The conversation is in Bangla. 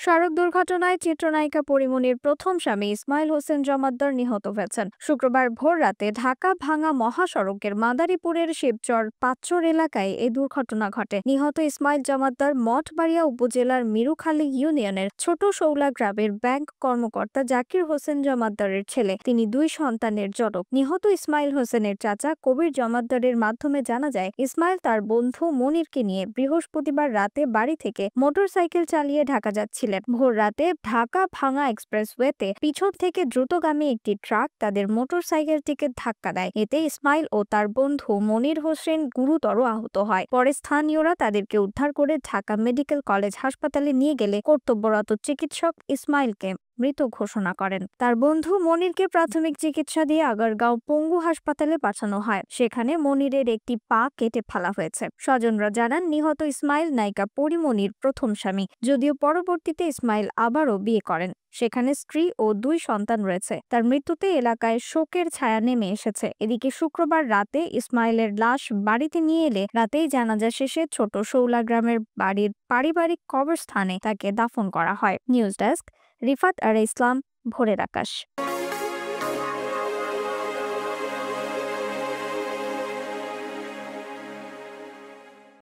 সড়ক দুর্ঘটনায় চিত্রনায়িকা পরীমনির প্রথম স্বামী ইসমাইল হোসেন জমাদ্দার নিহত হয়েছেন। শুক্রবার ভোর রাতে ঢাকা ভাঙা মহাসড়কের মাদারীপুরের শিবচর পাঁচচর এলাকায় এই দুর্ঘটনা ঘটে। নিহত ইসমাইল জমাদ্দার মঠবাড়িয়া উপজেলার মিরুখালী ইউনিয়নের ছোট শৌলা গ্রামের ব্যাংক কর্মকর্তা জাকির হোসেন জমাদ্দারের ছেলে। তিনি দুই সন্তানের জনক। নিহত ইসমাইল হোসেনের চাচা কবির জমাদ্দারের মাধ্যমে জানা যায়, ইসমাইল তার বন্ধু মনিরকে নিয়ে বৃহস্পতিবার রাতে বাড়ি থেকে মোটরসাইকেল চালিয়ে ঢাকা যাচ্ছিলেন। ভোর রাতে ঢাকা ভাঙা এক্সপ্রেসওয়েতে পিছন থেকে দ্রুতগামী একটি ট্রাক তাদের মোটরসাইকেলটিকে ধাক্কা দেয়। এতে ইসমাইল ও তার বন্ধু মনির হোসেন গুরুতর আহত হয়। পরে স্থানীয়রা তাদেরকে উদ্ধার করে ঢাকা মেডিকেল কলেজ হাসপাতালে নিয়ে গেলে কর্তব্যরত চিকিৎসক ইসমাইলকে মৃত ঘোষণা করেন। তার বন্ধু মনিরকে প্রাথমিক চিকিৎসা দিয়ে আগারগাঁও পঙ্গু হাসপাতালে পাঠানো হয়। সেখানে মনিরের একটি পা কেটে ফেলা হয়েছে। স্বজনরা জানান, নিহত ইসমাইল নায়িকা পরীমনির প্রথম স্বামী। যদিও পরবর্তীতে ইসমাইল আবারও বিয়ে করেন। সেখানে স্ত্রী ও দুই সন্তান রয়েছে। তার মৃত্যুতে এলাকায় শোকের ছায়া নেমে এসেছে। এদিকে শুক্রবার রাতে ইসমাইলের লাশ বাড়িতে নিয়ে এলে রাতেই জানাজা শেষে ছোট শৌলা গ্রামের বাড়ির পারিবারিক কবরস্থানে তাকে দাফন করা হয়। নিউজ ডেস্ক, রিফাত আর ইসলাম, ভোরের আকাশ।